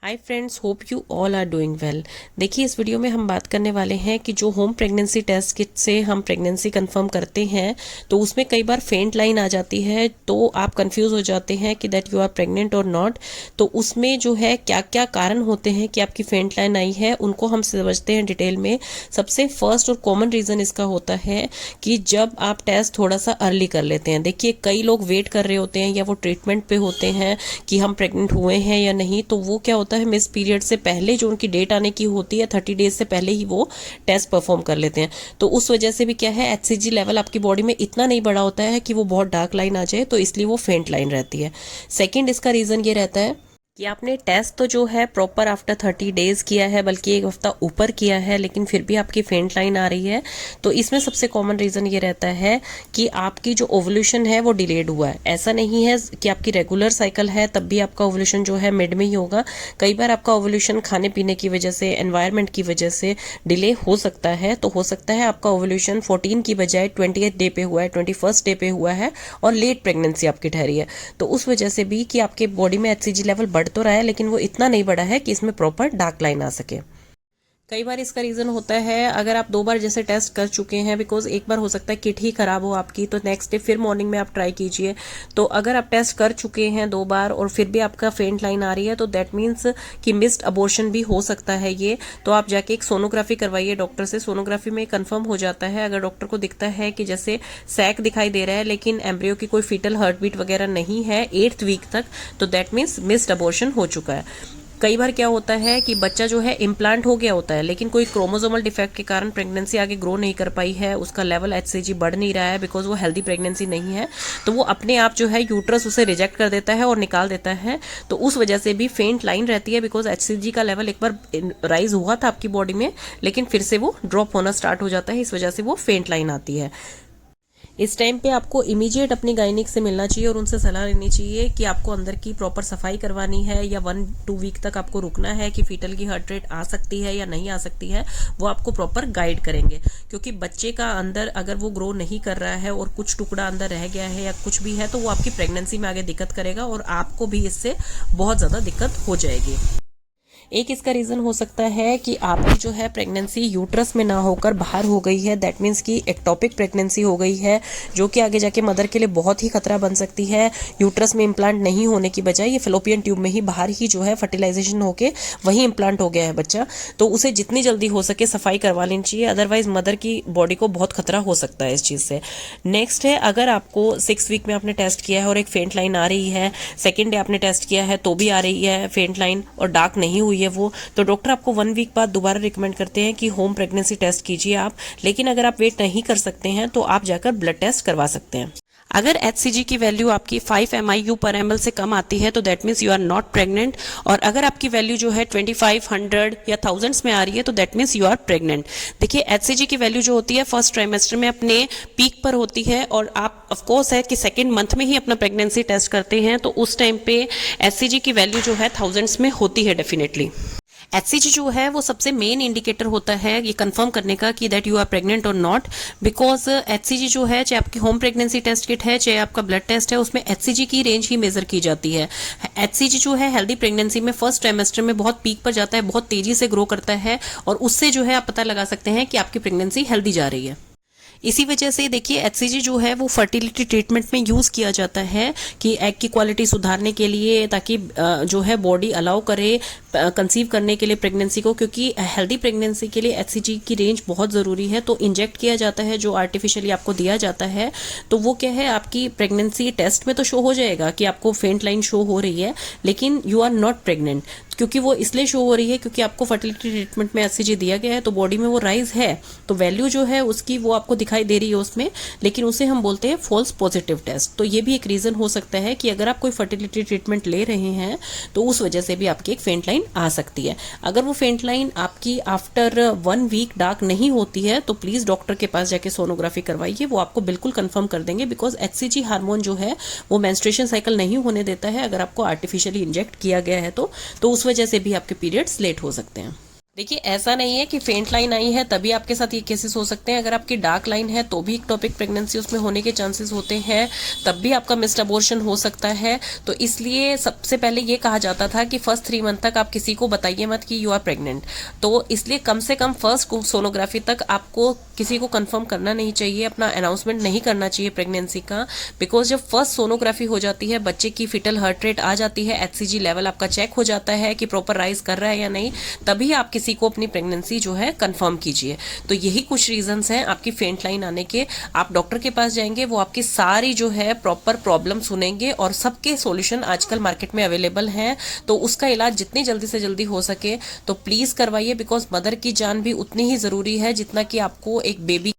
Hi friends, hope you all are doing well. देखिए, इस video में हम बात करने वाले हैं कि जो होम प्रेगनेंसी टेस्ट किट से हम प्रेगनेंसी कंफर्म करते हैं तो उसमें कई बार फेंट लाइन आ जाती है, तो आप कंफ्यूज हो जाते हैं कि दैट यू आर प्रेग्नेंट और नॉट। तो उसमें जो है क्या क्या कारण होते हैं कि आपकी फेंट लाइन आई है, उनको हम समझते हैं डिटेल में। सबसे फर्स्ट और कॉमन रीज़न इसका होता है कि जब आप टेस्ट थोड़ा सा अर्ली कर लेते हैं। देखिए, कई लोग वेट कर रहे होते हैं या वो ट्रीटमेंट पे होते हैं कि हम प्रेग्नेंट हुए हैं या नहीं, तो वो क्या होता है, मिस पीरियड से पहले जो उनकी डेट आने की होती है 30 डेज से पहले ही वो टेस्ट परफॉर्म कर लेते हैं। तो उस वजह से भी क्या है, एचसीजी लेवल आपकी बॉडी में इतना नहीं बढ़ा होता है कि वो बहुत डार्क लाइन आ जाए, तो इसलिए वो फेंट लाइन रहती है। सेकेंड इसका रीज़न ये रहता है कि आपने टेस्ट तो जो है प्रॉपर आफ्टर 30 डेज किया है, बल्कि एक हफ्ता ऊपर किया है, लेकिन फिर भी आपकी फेंट लाइन आ रही है। तो इसमें सबसे कॉमन रीज़न ये रहता है कि आपकी जो ओवुलेशन है वो डिलेड हुआ है। ऐसा नहीं है कि आपकी रेगुलर साइकिल है तब भी आपका ओवुलेशन जो है मिड में ही होगा। कई बार आपका ओवुलेशन खाने पीने की वजह से, एनवायरनमेंट की वजह से डिले हो सकता है। तो हो सकता है आपका ओवुलेशन 14 की बजाय 28 डे पे हुआ है, 21 डे पे हुआ है और लेट प्रेगनेंसी आपकी ठहरी है। तो उस वजह से भी कि आपके बॉडी में एचसीजी लेवल बढ़ तो रहा है, लेकिन वो इतना नहीं बढ़ा है कि इसमें प्रॉपर डार्क लाइन आ सके। कई बार इसका रीज़न होता है, अगर आप 2 बार जैसे टेस्ट कर चुके हैं, बिकॉज एक बार हो सकता है किट ही खराब हो आपकी, तो नेक्स्ट डे फिर मॉर्निंग में आप ट्राई कीजिए। तो अगर आप टेस्ट कर चुके हैं 2 बार और फिर भी आपका फेंट लाइन आ रही है, तो दैट मीन्स कि मिस्ड अबॉर्शन भी हो सकता है ये। तो आप जाके एक सोनोग्राफी करवाइए डॉक्टर से। सोनोग्राफी में कंफर्म हो जाता है, अगर डॉक्टर को दिखता है कि जैसे सैक दिखाई दे रहा है लेकिन एम्ब्रियो की कोई फीटल हार्ट बीट वगैरह नहीं है 8th वीक तक, तो दैट मीन्स मिस्ड अबॉर्शन हो चुका है। कई बार क्या होता है कि बच्चा जो है इम्प्लांट हो गया होता है, लेकिन कोई क्रोमोसोमल डिफेक्ट के कारण प्रेगनेंसी आगे ग्रो नहीं कर पाई है, उसका लेवल एचसीजी बढ़ नहीं रहा है, बिकॉज वो हेल्दी प्रेगनेंसी नहीं है। तो वो अपने आप जो है यूट्रस उसे रिजेक्ट कर देता है और निकाल देता है। तो उस वजह से भी फेंट लाइन रहती है, बिकॉज एचसीजी का लेवल एक बार राइज हुआ था आपकी बॉडी में, लेकिन फिर से वो ड्रॉप होना स्टार्ट हो जाता है। इस वजह से वो फेंट लाइन आती है। इस टाइम पे आपको इमीडिएट अपनी गायनिक से मिलना चाहिए और उनसे सलाह लेनी चाहिए कि आपको अंदर की प्रॉपर सफाई करवानी है या 1-2 वीक तक आपको रुकना है, कि फीटल की हार्ट रेट आ सकती है या नहीं आ सकती है, वो आपको प्रॉपर गाइड करेंगे। क्योंकि बच्चे का अंदर अगर वो ग्रो नहीं कर रहा है और कुछ टुकड़ा अंदर रह गया है या कुछ भी है, तो वो आपकी प्रेगनेंसी में आगे दिक्कत करेगा और आपको भी इससे बहुत ज़्यादा दिक्कत हो जाएगी। एक इसका रीज़न हो सकता है कि आपकी जो है प्रेगनेंसी यूट्रस में ना होकर बाहर हो गई है, दैट मीन्स कि एक्टोपिक प्रेगनेंसी हो गई है, जो कि आगे जाके मदर के लिए बहुत ही खतरा बन सकती है। यूट्रस में इम्प्लांट नहीं होने की बजाय ये फेलोपियन ट्यूब में ही बाहर ही जो है फर्टिलाइजेशन होके वहीं इम्प्लांट हो गया है बच्चा। तो उसे जितनी जल्दी हो सके सफाई करवा लेनी चाहिए, अदरवाइज मदर की बॉडी को बहुत खतरा हो सकता है इस चीज़ से। नेक्स्ट है, अगर आपको 6 वीक में आपने टेस्ट किया है और एक फेंट लाइन आ रही है, सेकेंड डे आपने टेस्ट किया है तो भी आ रही है फेंट लाइन और डार्क नहीं हुई है वो, तो डॉक्टर आपको 1 वीक बाद दोबारा रिकमेंड करते हैं कि होम प्रेगनेंसी टेस्ट कीजिए आप। लेकिन अगर आप वेट नहीं कर सकते हैं तो आप जाकर ब्लड टेस्ट करवा सकते हैं। अगर एचसीजी की वैल्यू आपकी 5 MIU पर ml से कम आती है तो that means you are not pregnant, और अगर आपकी वैल्यू जो है 25, 100 या थाउजेंड्स में आ रही है तो that means you are pregnant. देखिए, एचसीजी की वैल्यू जो होती है फर्स्ट ट्राइमेस्टर में अपने पीक पर होती है, और आप ऑफकोर्स है कि सेकेंड मंथ में ही अपना प्रेगनेंसी टेस्ट करते हैं, तो उस टाइम पे एचसीजी की वैल्यू जो है थाउजेंड्स में होती है डेफिनेटली। एचसीजी जो है वो सबसे मेन इंडिकेटर होता है ये कंफर्म करने का कि दैट यू आर प्रेग्नेंट और नॉट, बिकॉज एचसीजी जो है, चाहे आपकी होम प्रेगनेंसी टेस्ट किट है चाहे आपका ब्लड टेस्ट है, उसमें एचसीजी की रेंज ही मेजर की जाती है। एचसीजी जो है हेल्दी प्रेगनेंसी में फर्स्ट ट्राइमेस्टर में बहुत पीक पर जाता है, बहुत तेजी से ग्रो करता है, और उससे जो है आप पता लगा सकते हैं कि आपकी प्रेगनेंसी हेल्दी जा रही है। इसी वजह से देखिए, एचसीजी जो है वो फर्टिलिटी ट्रीटमेंट में यूज़ किया जाता है कि एग की क्वालिटी सुधारने के लिए, ताकि जो है बॉडी अलाउ करे कंसीव करने के लिए प्रेगनेंसी को, क्योंकि हेल्दी प्रेगनेंसी के लिए एचसीजी की रेंज बहुत ज़रूरी है। तो इंजेक्ट किया जाता है जो आर्टिफिशियली आपको दिया जाता है, तो वो क्या है, आपकी प्रेगनेंसी टेस्ट में तो शो हो जाएगा कि आपको फेंट लाइन शो हो रही है, लेकिन यू आर नॉट प्रेग्नेंट। क्योंकि वो इसलिए शो हो रही है क्योंकि आपको फर्टिलिटी ट्रीटमेंट में एचसीजी दिया गया है, तो बॉडी में वो राइज है, तो वैल्यू जो है उसकी वो आपको दिखाई दे रही है उसमें, लेकिन उसे हम बोलते हैं फॉल्स पॉजिटिव टेस्ट। तो ये भी एक रीज़न हो सकता है कि अगर आप कोई फर्टिलिटी ट्रीटमेंट ले रहे हैं तो उस वजह से भी आपकी एक फेंट लाइन आ सकती है। अगर वो फेंट लाइन आपकी आफ्टर 1 वीक डार्क नहीं होती है तो प्लीज़ डॉक्टर के पास जाके सोनोग्राफी करवाइए, वो आपको बिल्कुल कंफर्म कर देंगे, बिकॉज एचसीजी हार्मोन जो है वो मेंस्ट्रुएशन साइकिल नहीं होने देता है अगर आपको आर्टिफिशियली इंजेक्ट किया गया है तो उस वजह से भी आपके पीरियड्स लेट हो सकते हैं। देखिए ऐसा नहीं है कि फेंट लाइन आई है तभी आपके साथ ये केसेस हो सकते हैं। अगर आपकी डार्क लाइन है तो भी इक्टोपिक प्रेगनेंसी उसमें होने के चांसेस होते हैं, तब भी आपका मिस्ड अबॉर्शन हो सकता है। तो इसलिए सबसे पहले ये कहा जाता था कि फर्स्ट 3 मंथ तक आप किसी को बताइए मत कि यू आर प्रेग्नेंट। तो इसलिए कम से कम फर्स्ट सोनोग्राफी तक आपको किसी को कंफर्म करना नहीं चाहिए, अपना अनाउंसमेंट नहीं करना चाहिए प्रेगनेंसी का। बिकॉज जब फर्स्ट सोनोग्राफी हो जाती है, बच्चे की फिटल हार्ट रेट आ जाती है, HCG लेवल आपका चेक हो जाता है कि प्रॉपर राइज कर रहा है या नहीं, तभी आप किसी को अपनी प्रेगनेंसी जो है कंफर्म कीजिए। तो यही कुछ रीजंस हैं आपकी फेंट लाइन आने के। आप डॉक्टर के पास जाएंगे, वो आपकी सारी जो है प्रॉपर प्रॉब्लम सुनेंगे और सबके सॉल्यूशन आजकल मार्केट में अवेलेबल हैं। तो उसका इलाज जितनी जल्दी से जल्दी हो सके तो प्लीज करवाइए, बिकॉज मदर की जान भी उतनी ही जरूरी है जितना कि आपको एक बेबी